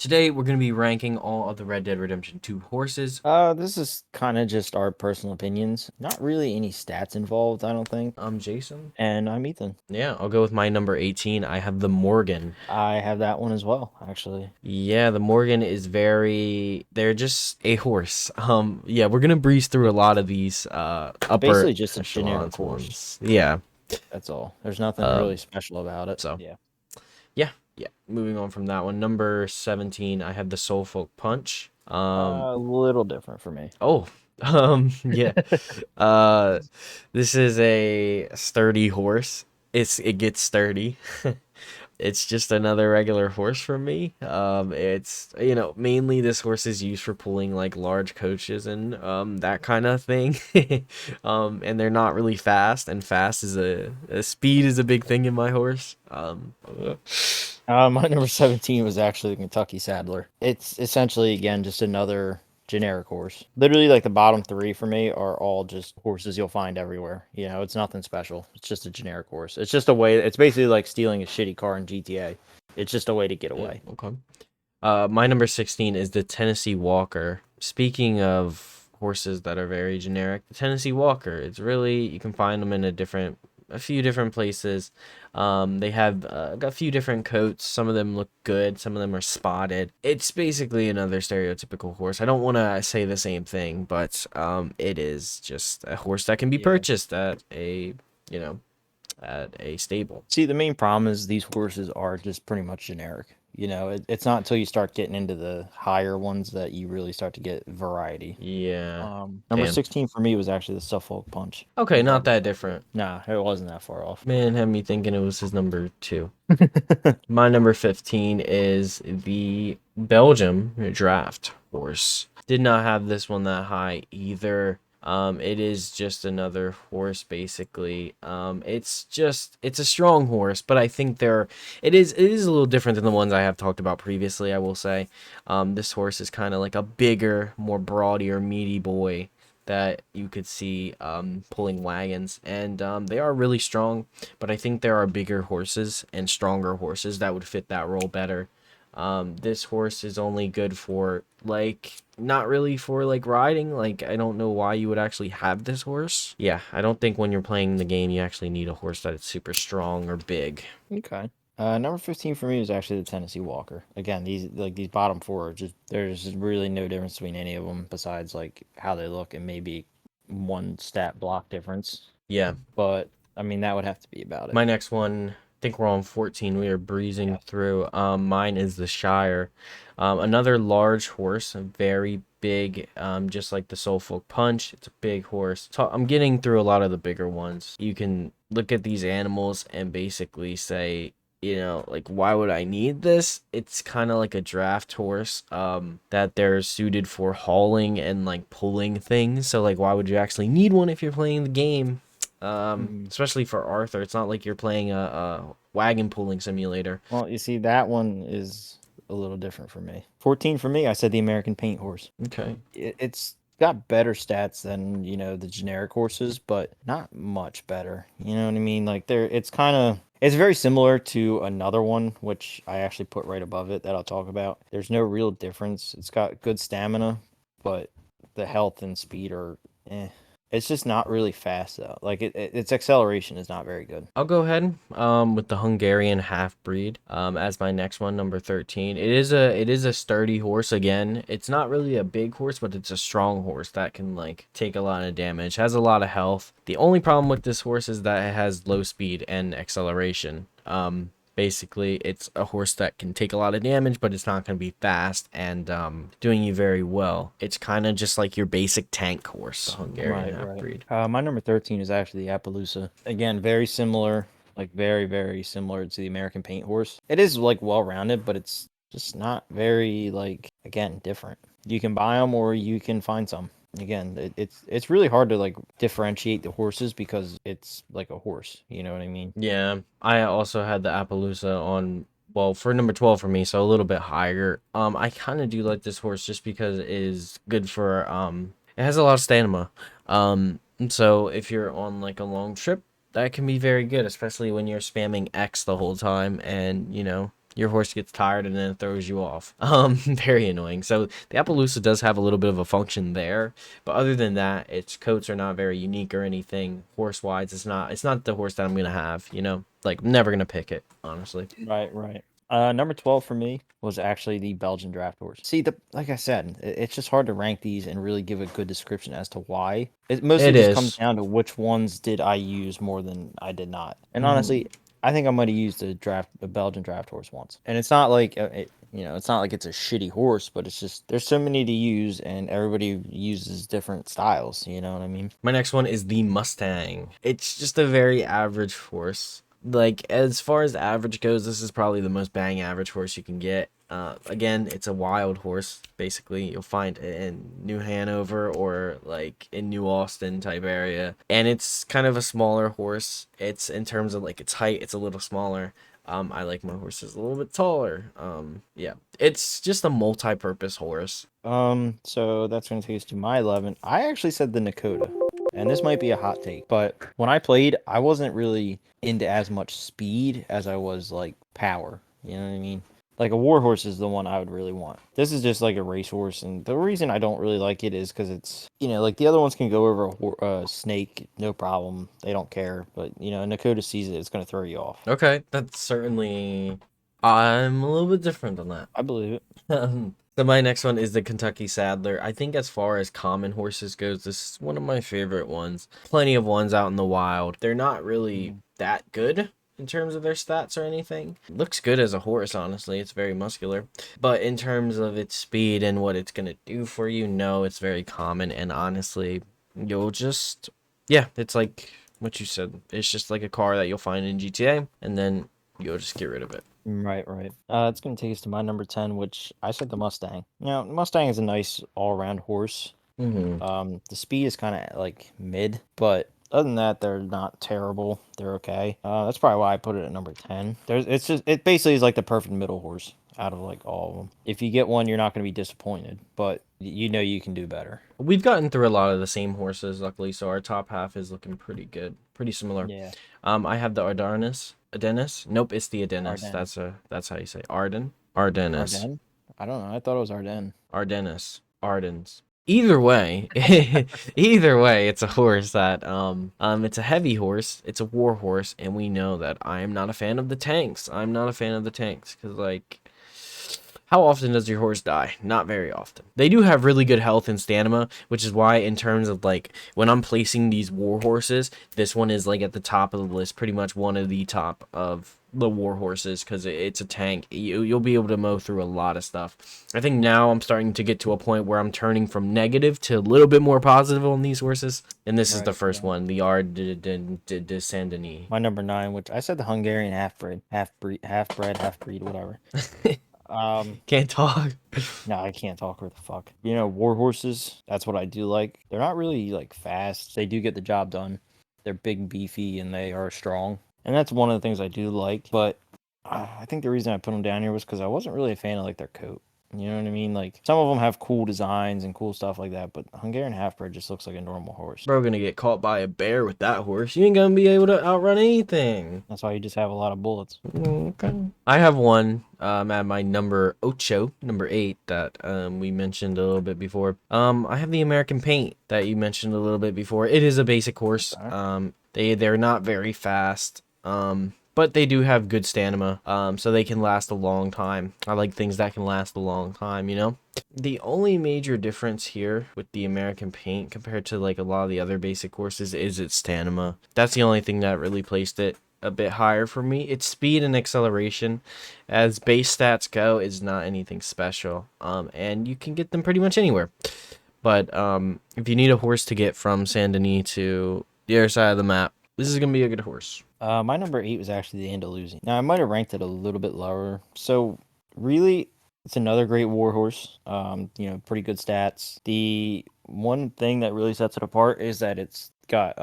Today we're going to be ranking all of the Red Dead Redemption 2 horses. This is kind of just our personal opinions. Not really any stats involved, I don't think. I'm Jason. And I'm Ethan. Yeah, I'll go with my number 18. I have the Morgan. I have that one as well, actually. Yeah, the Morgan is they're just a horse. Yeah, we're going to breeze through a lot of these upper Basically just a generic echelons horse. ones. Yeah. That's all. There's nothing Um really special about it. so Yeah. yeah. Moving on from that one. Number 17, I have the Suffolk Punch. A little different for me. Oh, yeah. Uh, this is a sturdy horse. It gets sturdy. It's just another regular horse for me. It's mainly this horse is used for pulling like large coaches and that kind of thing. And they're not really fast, and fast is a speed is a big thing in my horse. My number 17 was actually the Kentucky Saddler. It's essentially, again, just another generic horse. Literally, like the bottom three for me are all just horses you'll find everywhere. It's nothing special. It's just a generic horse. It's just a way. It's basically like stealing a shitty car in GTA. It's just a way to get Yeah, away. okay. My number 16 is the Tennessee Walker. Speaking of horses that are very generic, the Tennessee Walker, it's really, you can find them in a few different places. They have a few different coats. Some of them look good, some of them are spotted. It's basically another stereotypical horse. I don't want to say the same thing, but it is just a horse that can be Yeah. purchased at a stable. See, the main problem is these horses are just pretty much generic. It's not until you start getting into the higher ones that you really start to get variety. Yeah. Number Damn. 16 for me was actually the Suffolk Punch. Okay, not that different. Nah, it wasn't that far off. Man had me thinking it was his number 2. My number 15 is the Belgian Draft horse. Did not have this one that high either. It is just another horse basically. It's a strong horse, but I think it is a little different than the ones I have talked about previously, I will say. This horse is kind of like a bigger, more broadier, meaty boy that you could see pulling wagons, and they are really strong, but I think there are bigger horses and stronger horses that would fit that role better. This horse is only good for not really for riding. I don't know why you would actually have this horse. Yeah, I don't think when you're playing the game you actually need a horse that is super strong or big. Okay. Number 15 for me was actually the Tennessee Walker. Again, these bottom four are just there's really no difference between any of them besides like how they look and maybe one stat block difference. Yeah. But I mean that would have to be about it. My next one, I think we're on 14. We are breezing through. Mine is the Shire. Another large horse, very big, just like the Suffolk Punch. It's a big horse. So I'm getting through a lot of the bigger ones. You can look at these animals and basically say, why would I need this? It's kind of like a draft horse, that they're suited for hauling and pulling things. So why would you actually need one if you're playing the game? Especially for Arthur, it's not like you're playing a wagon pulling simulator. Well, you see, that one is a little different for me. 14 for me, I said the American Paint Horse. Okay. It's got better stats than, the generic horses, but not much better. You know what I mean? It's very similar to another one, which I actually put right above it that I'll talk about. There's no real difference. It's got good stamina, but the health and speed are eh. It's just not really fast though. Its acceleration is not very good. I'll go ahead with the Hungarian half breed as my next one, number 13. It is a sturdy horse again. It's not really a big horse, but it's a strong horse that can take a lot of damage. Has a lot of health. The only problem with this horse is that it has low speed and acceleration. Basically, it's a horse that can take a lot of damage, but it's not going to be fast and doing you very well. It's kind of just like your basic tank horse, the Hungarian half-breed. My number 13 is actually the Appaloosa. Again, very similar, very, very similar to the American Paint Horse. It is well-rounded, but it's just not very again, different. You can buy them or you can find some. Again, it's really hard to differentiate the horses because it's like a horse. You know what I mean? Yeah, I also had the Appaloosa on, well, for number 12 for me, so a little bit higher. I kind of do like this horse just because it is good for it has a lot of stamina. So if you're on a long trip, that can be very good, especially when you're spamming X the whole time and your horse gets tired and then it throws you off. Very annoying. So the Appaloosa does have a little bit of a function there, but other than that, its coats are not very unique or anything. Horse wise, it's not the horse that I'm gonna have. Like I'm never gonna pick it, honestly. Right, right. Number 12 for me was actually the Belgian draft horse. See, like I said, it's just hard to rank these and really give a good description as to why. It mostly It just comes is. down to which ones did I use more than I did not. And Mhm. honestly, I think I might have used the Belgian draft horse once. And it's not like it's not like it's a shitty horse, but it's just there's so many to use, and everybody uses different styles. You know what I mean? My next one is the Mustang. It's just a very average horse. Like, as far as average goes, this is probably the most bang average horse you can get. Again, it's a wild horse, basically. You'll find it in New Hanover or like in New Austin type area. And it's kind of a smaller horse. It's in terms of like its height, it's a little smaller. I like my horses a little bit taller. Yeah, it's just a multi-purpose horse. So that's going to take us to my 11. I actually said the Nokota, and this might be a hot take, but when I played, I wasn't really into as much speed as I was like power. You know what I mean? Like a war horse is the one I would really want. This is just like a racehorse, and the reason I don't really like it is because it's like the other ones can go over a snake, no problem. They don't care, but a Nokota sees it, it's going to throw you off. Okay, that's certainly. I'm a little bit different than that. I believe it. So my next one is the Kentucky Saddler. I think as far as common horses goes, this is one of my favorite ones. Plenty of ones out in the wild. They're not really that good in terms of their stats or anything. Looks good as a horse, honestly. It's very muscular. But in terms of its speed and what it's going to do for you, no, it's very common. And honestly, you'll just, yeah, it's like what you said. It's just like a car that you'll find in GTA, and then you'll just get rid of it. Right, right. It's going to take us to my number 10, which I said the Mustang. The Mustang is a nice all-around horse. Mm-hmm. The speed is kind of like mid, but other than that, they're not terrible. They're okay. That's probably why I put it at number 10. It basically is like the perfect middle horse out of like all of them. If you get one, you're not going to be disappointed, but you can do better. We've gotten through a lot of the same horses, luckily, so our top half is looking pretty good, pretty similar. Yeah. I have the Ardennes. Nope, it's the Ardennes. Ardennes. That's how you say Ardennes. Ardennes? I don't know. I thought it was Ardennes. Ardennes. Either way, either way, it's a horse that it's a heavy horse. It's a war horse, and we know that I am not a fan of the tanks. I'm not a fan of the tanks because like. How often does your horse die? Not very often. They do have really good health and stamina, which is why in terms of like when I'm placing these war horses, this one is like at the top of the list, pretty much one of the top of the war horses because it's a tank. You'll be able to mow through a lot of stuff. I think now I'm starting to get to a point where I'm turning from negative to a little bit more positive on these horses. And this is the first one, the Ardennes de Saint-Denis. My number 9, which I said the Hungarian half-bred, whatever. Can't talk. No, I can't talk worth the fuck. War horses, that's what I do like. They're not really like fast. They do get the job done. They're big and beefy and they are strong. And that's one of the things I do like. But I think the reason I put them down here was because I wasn't really a fan of like their coat. You know what I mean? Like some of them have cool designs and cool stuff like that, but Hungarian half-bred just looks like a normal horse. Bro, gonna get caught by a bear with that horse. You ain't gonna be able to outrun anything. That's why you just have a lot of bullets. Okay. I have one at my number 8, that we mentioned a little bit before. I have the American Paint that you mentioned a little bit before. It is a basic horse. They're not very fast. But they do have good stamina, so they can last a long time. I like things that can last a long time, The only major difference here with the American Paint compared to like a lot of the other basic horses is its stamina. That's the only thing that really placed it a bit higher for me. Its speed and acceleration, as base stats go, is not anything special. And you can get them pretty much anywhere. But if you need a horse to get from Saint Denis to the other side of the map, this is gonna be a good horse. My number 8 was actually the Andalusian. Now I might have ranked it a little bit lower. So really, it's another great war horse. Pretty good stats. The one thing that really sets it apart is that it's got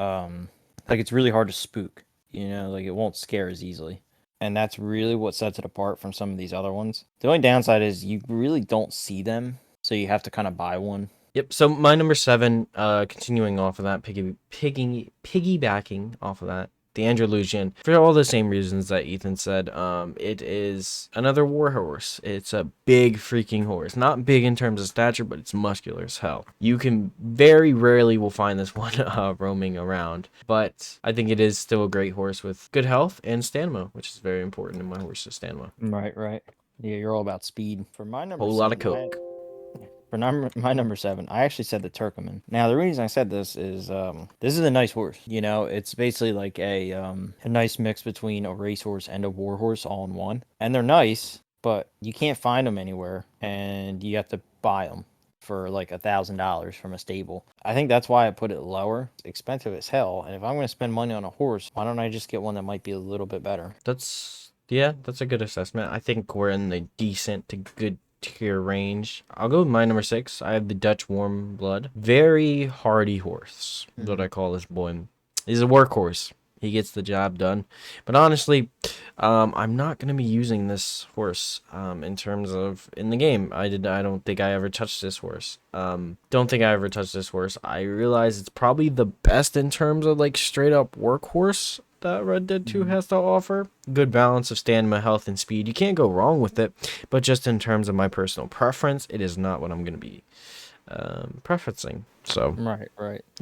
it's really hard to spook. Like it won't scare as easily. And that's really what sets it apart from some of these other ones. The only downside is you really don't see them, so you have to kind of buy one. Yep. So my number 7, continuing off of that, piggybacking off of that, the Andalusian, for all the same reasons that Ethan said. It is another war horse. It's a big freaking horse. Not big in terms of stature, but it's muscular as hell. You can very rarely will find this one roaming around, but I think it is still a great horse with good health and stamina, which is very important in my horse's stamina. Right, right. Yeah, you're all about speed. For my number Whole lot of 7, coke. my number 7, I actually said the Turkoman. Now the reason I said this is a nice horse. You know, it's basically like a nice mix between a racehorse and a war horse all in one. And they're nice, but you can't find them anywhere, and you have to buy them for like $1,000 from a stable. I think that's why I put it lower. It's expensive as hell, and if I'm going to spend money on a horse, why don't I just get one that might be a little bit better? Yeah, that's a good assessment. I think we're in the decent to good tier range. I'll go with my number 6. I have the Dutch Warmblood. Very hardy horse. That's what I call this boy. He's a workhorse. He gets the job done. But honestly, I'm not going to be using this horse in terms of in the game. I don't think I ever touched this horse. Don't think I ever touched this horse. I realize it's probably the best in terms of like straight up workhorse that Red Dead 2 has to offer. Good balance of stamina, health, and speed. You can't go wrong with it, but just in terms of my personal preference, it is not what I'm going to be preferencing. So Right.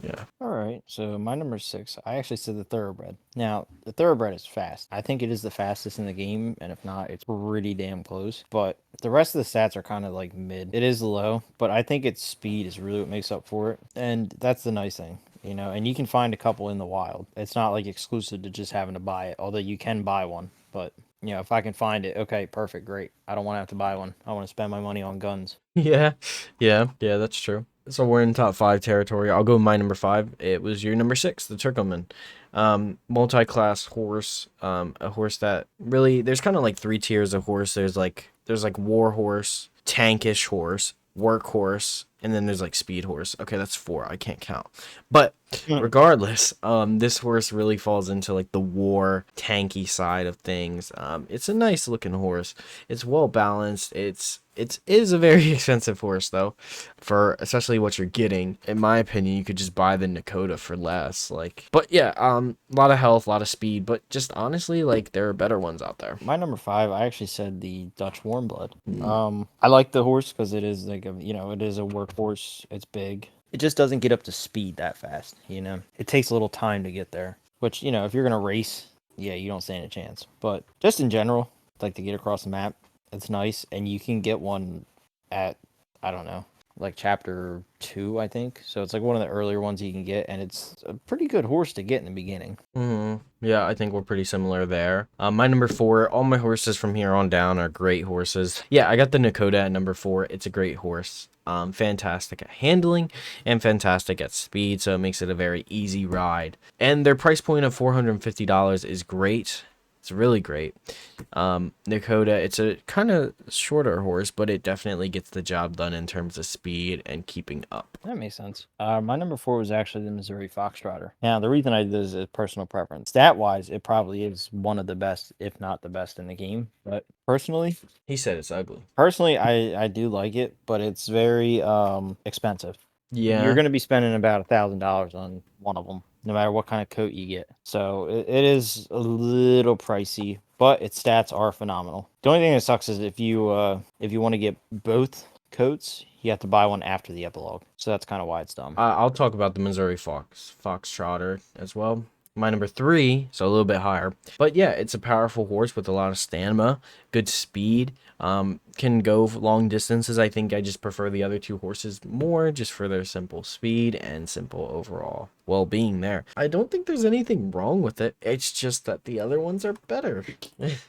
yeah. All right. So my number 6, I actually said the Thoroughbred. Now, the Thoroughbred is fast. I think it is the fastest in the game, and if not, it's pretty damn close. But the rest of the stats are kind of like mid. It is low, but I think its speed is really what makes up for it, and that's the nice thing. You know, and you can find a couple in the wild. It's not like exclusive to just having to buy it, although you can buy one. But, you know, if I can find it, okay, perfect, great. I don't want to have to buy one. I want to spend my money on guns. Yeah, that's true. So we're in top 5 territory. I'll go with my number 5. It was your number 6, the Turkoman. Multi-class horse, a horse that really, there's kind of like 3 tiers of horse. There's like war horse, tankish horse, workhorse, and then there's like speed horse. Okay, that's 4. I can't count. But regardless, this horse really falls into like the war tanky side of things. It's a nice looking horse. It's well balanced. It is a very expensive horse though, for especially what you're getting. In my opinion, you could just buy the Nokota for less. But yeah, a lot of health, a lot of speed, but just honestly, like there are better ones out there. My number 5, I actually said the Dutch Warmblood. I like the horse because it is like it is a workhorse. It's big. It just doesn't get up to speed that fast. You know, it takes a little time to get there. Which, you know, if you're gonna race, yeah, you don't stand a chance. But just in general, like to get across the map, it's nice, and you can get one at, I don't know, like chapter 2, I think. So it's like one of the earlier ones you can get, and it's a pretty good horse to get in the beginning. Yeah, I think we're pretty similar there. My number 4, all my horses from here on down are great horses. Yeah, I got the Nokota at number 4. It's a great horse. Fantastic at handling and fantastic at speed, so it makes it a very easy ride. And their price point of $450 is great. It's really great. Nokota, it's a kind of shorter horse, but it definitely gets the job done in terms of speed and keeping up. That makes sense. My number 4 was actually the Missouri Fox Trotter. Now, the reason I did this is personal preference. Stat-wise, it probably is one of the best, if not the best in the game. But personally, He said it's ugly. I do like it, but it's very expensive. Yeah. You're going to be spending about $1,000 on one of them, no matter what kind of coat you get. So it is a little pricey, but its stats are phenomenal. The only thing that sucks is if you want to get both coats, you have to buy one after the epilogue. So that's kind of why it's dumb. I'll talk about the Missouri Fox Trotter as well. My number 3, so a little bit higher. But yeah, it's a powerful horse with a lot of stamina, good speed, can go long distances. I think I just prefer the other 2 horses more just for their simple speed and simple overall well-being there. I don't think there's anything wrong with it. It's just that the other ones are better.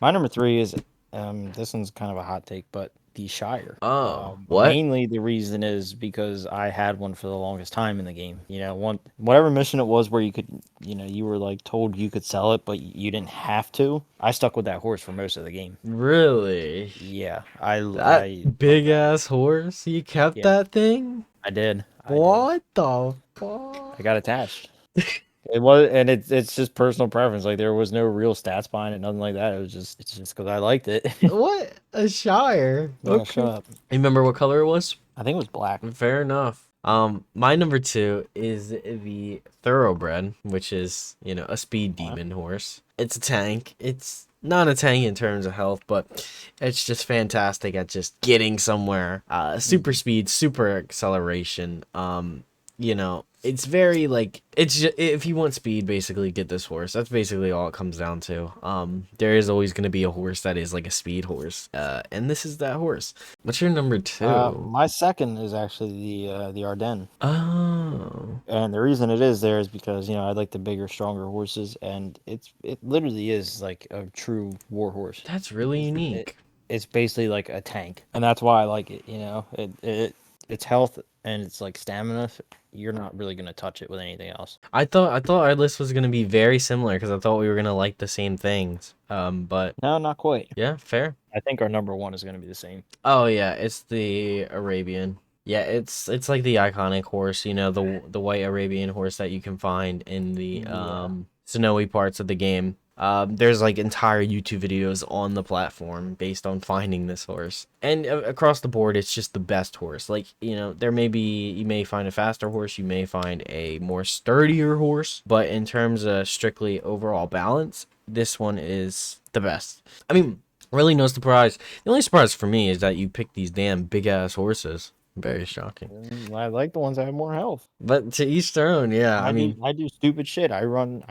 My number 3 is, this one's kind of a hot take, but the Shire. What? Mainly the reason is because I had one for the longest time in the game. You know, whatever mission it was where you could, you know, you were like told you could sell it, but you didn't have to. I stuck with that horse for most of the game. Really? Yeah, That big ass horse? You kept that thing? I did. What the fuck? I got attached. It was, and it's just personal preference. Like there was no real stats behind it, nothing like that. It's just because I liked it. What? A Shire? Yeah, shut up. You remember what color it was? I think it was black. Fair enough. My number 2 is the Thoroughbred, which is, you know, a speed demon horse. It's a tank. It's not a tank in terms of health, but it's just fantastic at just getting somewhere. Super speed, super acceleration. You know, it's very like it's just, if you want speed, basically get this horse. That's basically all it comes down to. There is always going to be a horse that is like a speed horse, and this is that horse. What's your number 2? My second is actually the Ardennes. Oh, And the reason it is there is because, you know, I like the bigger, stronger horses, and it literally is like a true war horse. that's really It, unique. it's basically like a tank, and that's why I like it. You know, its health and it's like stamina. You're not really gonna touch it with anything else. I thought our list was gonna be very similar because I thought we were gonna like the same things. But No, not quite. yeah, fair. I think our number one is gonna be the same. Oh yeah, it's the Arabian. Yeah, it's like the iconic horse, you know, the white Arabian horse that you can find in the Yeah. snowy parts of the game. There's like entire YouTube videos on the platform based on finding this horse. And across the board, it's just the best horse. Like, you know, you may find a faster horse, you may find a more sturdier horse, but in terms of strictly overall balance, this one is the best. I mean, really no surprise. The only surprise for me is that you pick these damn big ass horses. Very shocking. I like the ones that have more health. But to each their own, yeah. I mean, I do stupid shit. I ran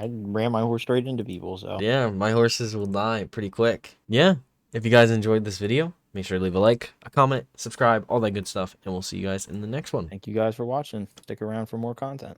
my horse straight into people. So yeah, my horses will die pretty quick. Yeah. If you guys enjoyed this video, make sure to leave a like, a comment, subscribe, all that good stuff, and we'll see you guys in the next one. thank you guys for watching. Stick around for more content.